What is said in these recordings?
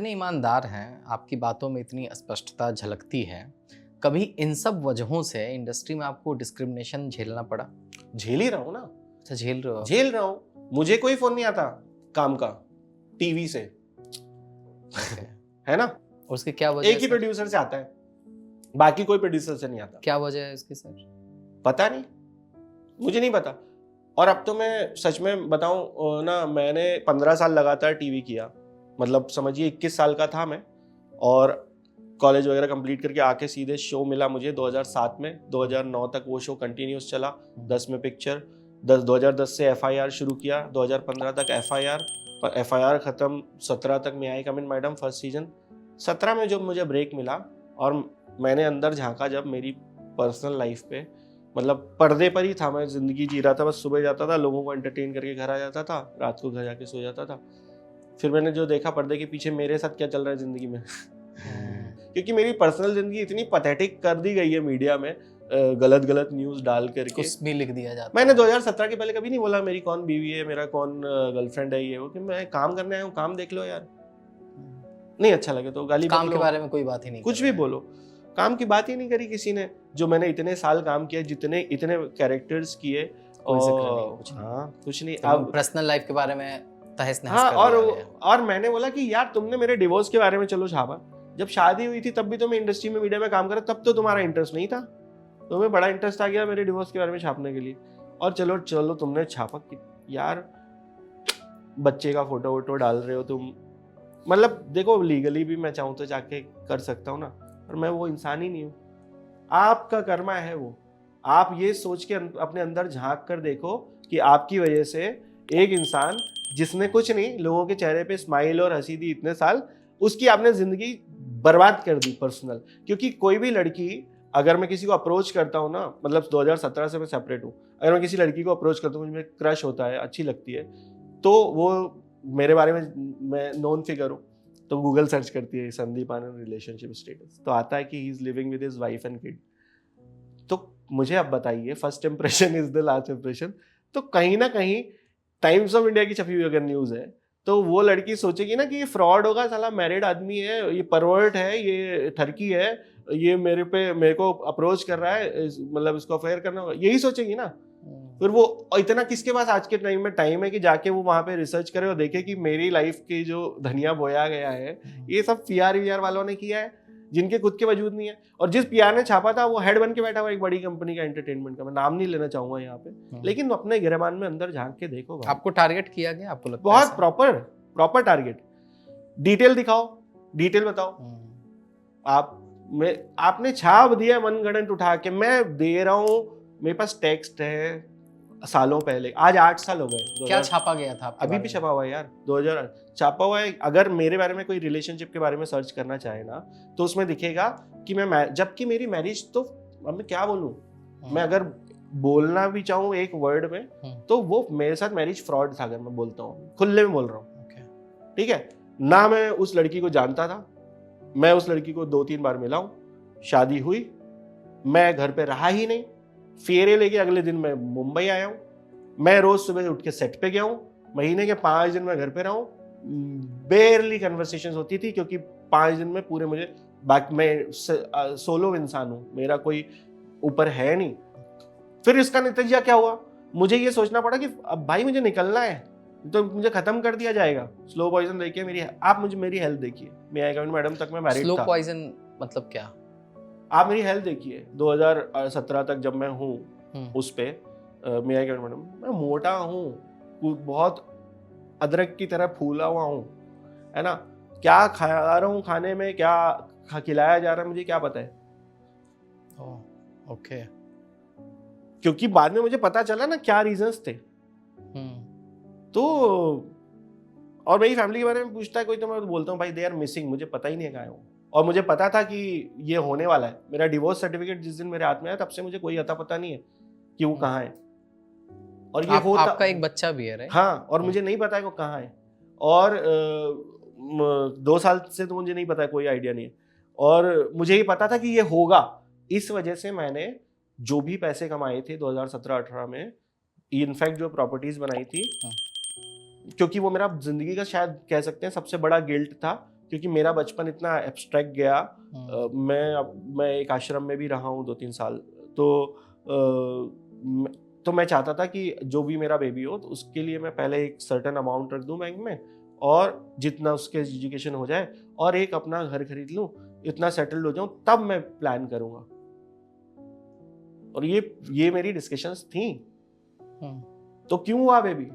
इतने ईमानदार हैं, आपकी बातों में इतनी स्पष्टता झलकती है। कभी इन सब वजहों से इंडस्ट्री में आपको डिस्क्रिमिनेशन झेलना पड़ा? झेल ही रहा हूँ ना। अच्छा, झेल रहे हो आप? झेल रहा हूँ। मुझे कोई फोन नहीं आता काम का टीवी से। Okay. है ना। और उसकी क्या वजह एक है ही सर? प्रोड्यूसर से आता है, बाकी कोई प्रोड्यूसर से नहीं आता। क्या वजह है इसकी सर? पता नहीं, मुझे नहीं पता। और अब तो मैं सच में बताऊं ना, मैंने 15 साल लगातार टीवी किया, मतलब समझिए 21 साल का था मैं, और कॉलेज वगैरह कंप्लीट करके आके सीधे शो मिला मुझे 2007 में। 2009 तक वो शो कंटिन्यूस चला। 10 में पिक्चर, 2010 से FIR शुरू किया, 2015 तक FIR खत्म, 17 तक मैं आई कम इन मैडम फर्स्ट सीजन। 17 में जब मुझे ब्रेक मिला और मैंने अंदर झांका, जब मेरी पर्सनल लाइफ पे, मतलब पर्दे पर ही था, मैं जिंदगी जी रहा था, बस सुबह जाता था, लोगों को एंटरटेन करके घर आ जाता था, रात को घर जाके सो जाता था। फिर मैंने जो देखा पर्दे के पीछे मेरे साथ क्या चल रहा है जिंदगी में क्योंकि मेरी पर्सनल जिंदगी इतनी पथेटिक कर दी गई है मीडिया में, गलत गलत न्यूज डाल करके कुछ भी लिख दिया जाता मैंने है। 2017 के पहले कभी नहीं बोला मेरी कौन बीवी है, मेरा कौन गर्लफ्रेंड है, ये वो, कि मैं काम करने आया हूँ, काम देख लो यार, नहीं अच्छा लगे तो गाली काम बक के लो, बारे में कोई बात ही नहीं कुछ कर भी रहे हैं। बोलो। काम की बात ही नहीं करी किसी ने, जो मैंने इतने साल काम किया, जितने इतने कैरेक्टर्स किए, कोई जिक्र नहीं, कुछ नहीं। हाँ कुछ नहीं। अब पर्सनल लाइफ के बारे में तहस नहस हाँ, कर दिया गया। और मैंने बोला कि यार तुमने मेरे डिवोर्स के बारे में चलो छापा, जब शादी हुई थी तब भी तो मैं इंडस्ट्री में मीडिया में काम कर रहा, तब तो तुम्हारा इंटरेस्ट नहीं था, तुम्हें बड़ा इंटरेस्ट आ गया मेरे डिवोर्स के बारे में छापने के लिए, और चलो चलो तुमने छापा कि यार बच्चे का फोटो वोटो डाल रहे हो तुम, मतलब देखो लीगली भी मैं चाहूँ तो जाके कर सकता हूँ ना, पर मैं वो इंसान ही नहीं हूँ। आपका कर्मा है वो, आप ये सोच के अपने अंदर झांक कर देखो कि आपकी वजह से एक इंसान जिसने कुछ नहीं, लोगों के चेहरे पे स्माइल और हंसी दी इतने साल, उसकी आपने जिंदगी बर्बाद कर दी पर्सनल। क्योंकि कोई भी लड़की, अगर मैं किसी को अप्रोच करता हूँ ना, मतलब 2017 से मैं सेपरेट हूँ, अगर मैं किसी लड़की को अप्रोच करता हूँ, मुझे क्रश होता है, अच्छी लगती है, तो वो मेरे बारे में, मैं नोन फिगर हूँ, तो गूगल सर्च करती है संदीप आनंद रिलेशनशिप स्टेटस, तो आता है कि he is living with his wife and kid. तो मुझे अब बताइए, first impression is the last impression. तो कहीं ना कहीं टाइम्स ऑफ इंडिया की छपी हुई अगर न्यूज है, तो वो लड़की सोचेगी ना कि ये फ्रॉड होगा, साला मैरिड आदमी है, ये परवर्ट है, ये ठरकी है, ये मेरे को अप्रोच कर रहा है, मतलब इसको अफेयर करना होगा, यही सोचेगी ना। फिर वो इतना किसके पास आज के टाइम में टाइम है कि जाके वो वहां पे रिसर्च करे और देखे कि मेरी लाइफ की जो धनिया बोया गया है, ये सब PR वालों ने किया है, जिनके खुद के वजूद नहीं है। और जिस PR ने छापा था वो हेड बन के बैठा हुआ एक बड़ी कंपनी का, एंटरटेनमेंट का, मैं नाम नहीं लेना चाहूंगा यहाँ पे, लेकिन अपने गिरबान में अंदर झांक के देखो भाई। आपको टारगेट किया गया, आपको लगता है बहुत ऐसा? प्रॉपर टारगेट, डिटेल दिखाओ, डिटेल बताओ। आपने छाप दिया मनगढ़ंत उठा के, मैं दे रहा हूँ, मेरे पास टेक्स्ट है सालों पहले, आज 8 साल हो गए। क्या छापा गया था आपके अभी बारे भी में? छपा हुआ है यार, 2000 छापा हुआ है। अगर मेरे बारे में कोई रिलेशनशिप के बारे में सर्च करना चाहे ना, तो उसमें दिखेगा कि जबकि मेरी मैरिज, तो अब मैं क्या बोलूं, मैं अगर बोलना भी चाहूँ एक वर्ड में, तो वो मेरे साथ मैरिज फ्रॉड था, अगर मैं बोलता हूँ, खुले में बोल रहा हूँ, ठीक है ना। मैं उस लड़की को जानता था, मैं उस लड़की को 2-3 बार मिला हूँ, शादी हुई, मैं घर पे रहा ही नहीं, फेरे लेके अगले दिन मैं मुंबई आया हूँ, मैं रोज सुबह उठ के सेट पे गया हूँ, महीने के 5 दिन मैं घर पे रहा हूँ, बेयरली कन्वर्सेशंस होती थी, क्योंकि 5 दिन में पूरे मुझे, बाकी मैं सोलो इंसान हूँ, मेरा कोई ऊपर है नहीं। फिर इसका नतीजा क्या हुआ, मुझे ये सोचना पड़ा कि अब भाई मुझे निकलना है, तो मुझे खत्म कर दिया जाएगा। स्लो पॉइजन देखिए मेरी, आप मुझे मेरी हेल्थ देखिए, मैडम तक मैं मैरिड था। स्लो पॉइजन मतलब क्या? आप मेरी हेल्थ देखिए, 2017 तक जब मैं हूँ उस पे, मैडम मैं मोटा हूँ, बहुत अदरक की तरह फूला हुआ हूँ, है ना, क्या खा रहा हूँ, खाने में क्या खिलाया जा रहा है मुझे क्या पता है। ओके। क्योंकि बाद में मुझे पता चला ना क्या रीजंस थे। तो और मेरी फैमिली के बारे में पूछता है कोई, तो मैं बोलता हूँ भाई दे आर मिसिंग, मुझे पता ही नहीं है कहाँ है वो। और मुझे पता था कि ये होने वाला है, मेरा डिवोर्स सर्टिफिकेट जिस दिन मेरे हाथ में आया, तब से मुझे कोई अता पता नहीं है कि वो कहाँ है। और ये होता, आपका एक बच्चा भी है राइट? हाँ, और मुझे नहीं पता है वो कहाँ है, और 2 साल से तो मुझे नहीं पता है, कोई आइडिया नहीं है। और मुझे ये पता था कि ये होगा, इस वजह से मैंने जो भी पैसे कमाए थे 2017-18 में, इनफैक्ट जो प्रॉपर्टीज बनाई थी, क्योंकि वो मेरा जिंदगी का शायद कह सकते हैं सबसे बड़ा गिल्ट था क्योंकि मेरा बचपन इतना एब्स्ट्रैक्ट गया। मैं एक आश्रम में भी रहा हूँ 2-3 साल, तो मैं चाहता था कि जो भी मेरा बेबी हो तो उसके लिए मैं पहले एक सर्टेन अमाउंट रख दूं बैंक में, और जितना उसके एजुकेशन हो जाए और एक अपना घर खरीद लूं, इतना सेटल्ड हो जाऊं, तब मैं प्लान करूंगा। और ये मेरी डिस्कशंस थी। तो क्यों हुआ बेबी?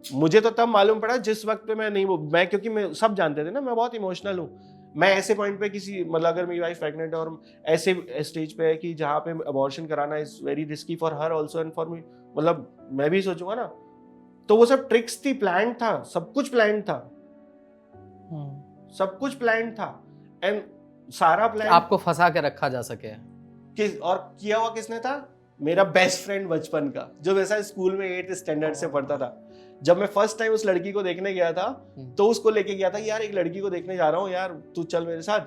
मुझे तो तब मालूम पड़ा जिस वक्त पे मैं क्योंकि मैं सब जानते थे ना, मैं बहुत इमोशनल हूँ। मैं ऐसे पॉइंट पे किसी मतलब अगर मेरी वाइफ प्रेग्नेंट है और ऐसे स्टेज पे है कि जहाँ पे अबॉर्शन कराना is very risky for her also and for me, मतलब मैं भी सोचूंगा ना। तो वो सब ट्रिक्स थी, प्लान था, सब कुछ प्लान था, सब कुछ प्लान था। एंड सारा प्लान आपको फंसा के रखा जा सके। और किया हुआ किसने था? मेरा बेस्ट फ्रेंड बचपन का, जो वैसा स्कूल में 8th स्टैंडर्ड से पढ़ता था। जब मैं फर्स्ट टाइम उस लड़की को देखने गया था तो उसको लेके गया था, यार एक लड़की को देखने जा रहा हूँ यार, तू चल मेरे साथ,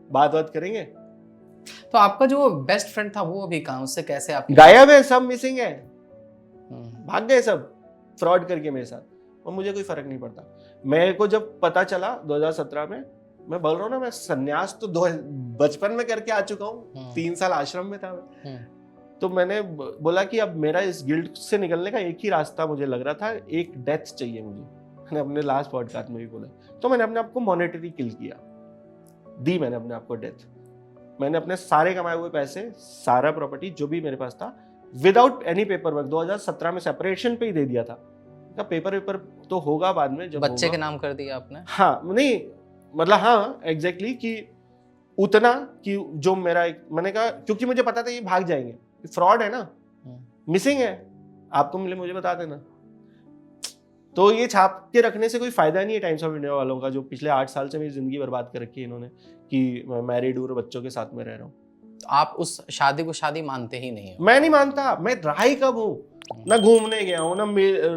बात करेंगे। तो आपका जो बेस्ट फ्रेंड था वो अभी कहाँ, उससे कैसे आप? गायब है, सब मिसिंग है, भाग गए सब फ्रॉड करके मेरे साथ, और मुझे कोई फर्क नहीं पड़ता। मेरे को जब पता चला 2017 में, मैं बोल रहा हूँ ना, मैं संन्यास तो बचपन में करके आ चुका हूँ, 3 साल आश्रम में था मैं। तो मैंने बोला कि अब मेरा इस गिल्ट से निकलने का एक ही रास्ता मुझे लग रहा था, एक डेथ चाहिए मुझे। मैंने अपने लास्ट पॉडकास्ट में भी बोला, तो मैंने अपने आप को मॉनेटरी किल किया, दी मैंने अपने आप को डेथ। मैंने अपने सारे कमाए हुए पैसे, सारा प्रॉपर्टी जो भी मेरे पास था, विदाउट एनी पेपर वर्क 2017 में सेपरेशन पे ही दे दिया था। पेपर तो होगा बाद में, जब बच्चे के नाम कर दिया आपने? हाँ, नहीं मतलब हाँ एग्जैक्टली कि उतना कि जो मेरा मैंने कहा, क्योंकि मुझे पता था ये भाग जाएंगे, फ्रॉड है ना, मिसिंग है, आपको मिले मुझे बता देना। तो ये छाप के रखने से कोई फायदा नहीं है टाइम्स ऑफ इंडिया वालों का, जो पिछले 8 साल से मेरी जिंदगी बर्बाद कर रखी है इन्होंने, कि मैं मैरिड हूँ और बच्चों के साथ में रह रहा हूँ। तो आप उस शादी को शादी मानते ही नहीं हो? मैं नहीं मानता, मैं रहा ही कब हूँ, ना घूमने गया हूँ, ना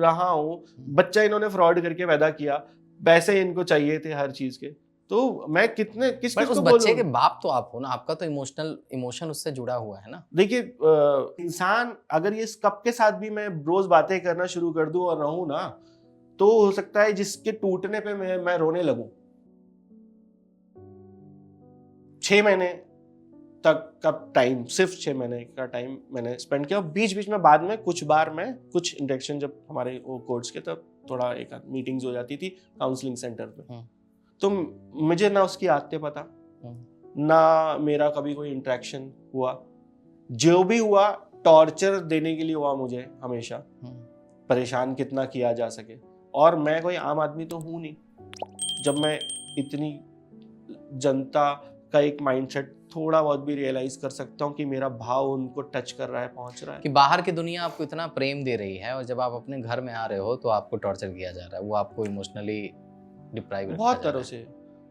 रहा हूँ। बच्चा इन्होंने फ्रॉड करके पैदा किया, पैसे इनको चाहिए थे हर चीज के, तो मैं किस उस बच्चे के बाप तो आप हो ना, आपका तो इमोशन उससे जुड़ा हुआ है ना। देखिए इंसान अगर ये कप के साथ भी मैं रोज बातें करना शुरू कर दूं और रहूं ना, तो हो सकता है जिसके टूटने पे मैं रोने लगूं। 6 महीने तक का टाइम, सिर्फ 6 महीने का टाइम मैंने स्पेंड किया। बीच बीच में बाद में कुछ बार मैं कुछ इंटरेक्शन जब हमारे वो कोर्स के, तब थोड़ा एक आध मीटिंग्स हो जाती थी काउंसलिंग सेंटर पे, तो मुझे ना उसकी आदतें पता, ना मेरा कभी कोई इंटरेक्शन हुआ। जो भी हुआ टॉर्चर देने के लिए हुआ मुझे, हमेशा परेशान कितना किया जा सके। और मैं कोई आम आदमी तो हूं नहीं, जब मैं इतनी जनता का एक माइंडसेट थोड़ा बहुत भी रियलाइज कर सकता हूँ कि मेरा भाव उनको टच कर रहा है, पहुंच रहा है। कि बाहर की दुनिया आपको इतना प्रेम दे रही है और जब आप अपने घर में आ रहे हो तो आपको टॉर्चर किया जा रहा है, वो आपको इमोशनली डिप्राइव बहुत तरह से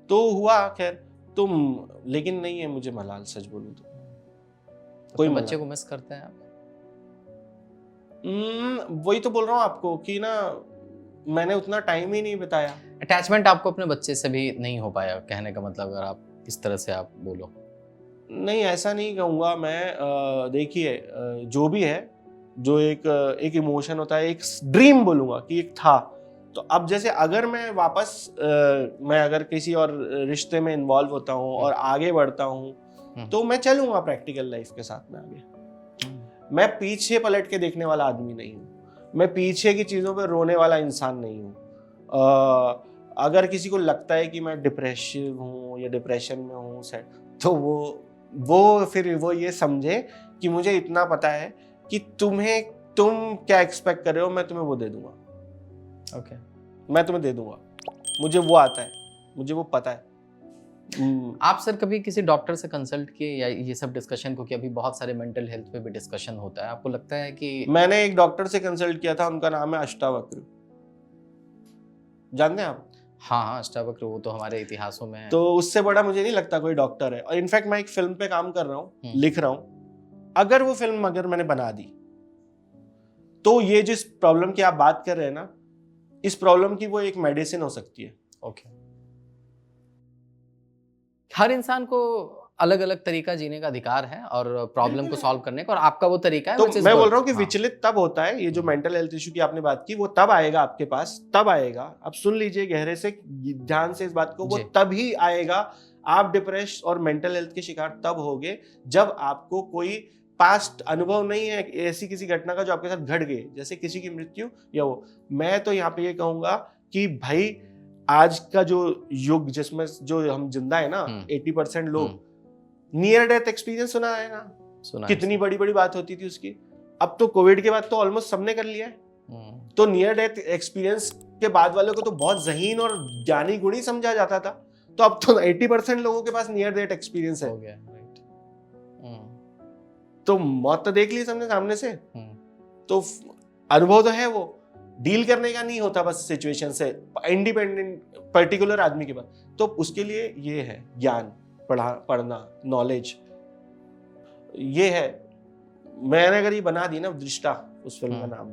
तो हुआ। खैर तुम, लेकिन नहीं है मुझे मलाल, सच बोलूं तो कोई बच्चे को मिस करते हैं आप? वही तो बोल रहा हूँ आपको कि ना, मैंने उतना टाइम ही नहीं बिताया। अटैचमेंट आपको अपने बच्चे से भी नहीं हो पाया, कहने का मतलब, अगर आप इस तरह से आप बोलो। नहीं, ऐसा नहीं कहूँगा मैं। देखिए जो भी है, जो एक इमोशन होता है, एक ड्रीम बोलूँगा कि एक था। तो अब जैसे अगर मैं वापस मैं अगर किसी और रिश्ते में इन्वॉल्व होता हूँ और आगे बढ़ता हूँ, तो मैं चलूँगा प्रैक्टिकल लाइफ के साथ में आगे। मैं पीछे पलट के देखने वाला आदमी नहीं हूँ, मैं पीछे की चीज़ों पे रोने वाला इंसान नहीं हूँ। अगर किसी को लगता है कि मैं डिप्रेसिव हूँ या डिप्रेशन में हूँ, तो वो फिर वो ये समझे कि मुझे इतना पता है कि तुम क्या एक्सपेक्ट कर रहे हो, मैं तुम्हें वो दे दूंगा। ओके, मैं तुम्हें दे दूंगा, मुझे वो आता है, मुझे वो पता है। आप सर कभी किसी डॉक्टर से कंसल्ट किए या ये सब डिस्कशन को? कि अभी बहुत सारे मेंटल हेल्थ पे भी डिस्कशन होता है, आपको लगता है कि? मैंने एक डॉक्टर से कंसल्ट किया था, उनका नाम है अष्टावक्र, जानते हैं आप? हाँ, अष्टावक्र, वो तो हमारे इतिहासों में है। तो उससे बड़ा मुझे नहीं लगता कोई डॉक्टर है। और इनफैक्ट मैं एक फिल्म पे काम कर रहा हूँ, लिख रहा हूँ। अगर वो फिल्म मैंने बना दी, तो ये जिस प्रॉब्लम की आप बात कर रहे हैं ना, इस प्रॉब्लम की वो एक मेडिसिन हो सकती है। ओके। हर इंसान को अलग अलग तरीका जीने का अधिकार है और प्रॉब्लम को सॉल्व करने का, और आपका वो तरीका है तो which is मैं good। बोल रहा हूँ कि हाँ। विचलित तब होता है, ये जो हम्म। मेंटल हेल्थ इशू की आपने बात की, वो तब आएगा आपके पास, तब आएगा। अब सुन लीजिए गहरे से, ध्यान से इस बात को, वो जी। तभी आएगा। आप डिप्रेस और मेंटल हेल्थ के शिकार तब होगे जब आपको कोई पास्ट अनुभव नहीं है ऐसी किसी घटना का जो आपके साथ घट गई, जैसे किसी की मृत्यु या वो। मैं तो यहाँ पे ये कहूंगा कि भाई आज का जो युग जिसमें जो हम जिंदा है ना, 80% लोग नियर डेथ एक्सपीरियंस सुना है ना, सुना है। कितनी बड़ी बड़ी बात होती थी उसकी। अब तो कोविड के बाद तो ऑलमोस्ट सबने कर लिया है। तो नियर डेथ एक्सपीरियंस के बाद वालों को तो बहुत जहीन और ज्ञानी गुणी समझा जाता था, तो अब तो 80% लोगों के पास नियर डेथ एक्सपीरियंस है। हो गया, राइट। तो मौत तो देख ली सबने सामने से, तो अनुभव तो है, वो डील करने का नहीं होता बस सिचुएशन से इंडिपेंडेंट पर्टिकुलर आदमी के पास। तो उसके लिए ये है ज्ञान, पढ़ना, नॉलेज, ये है। मैंने अगर ये बना दी ना दृष्टा, उस फिल्म का नाम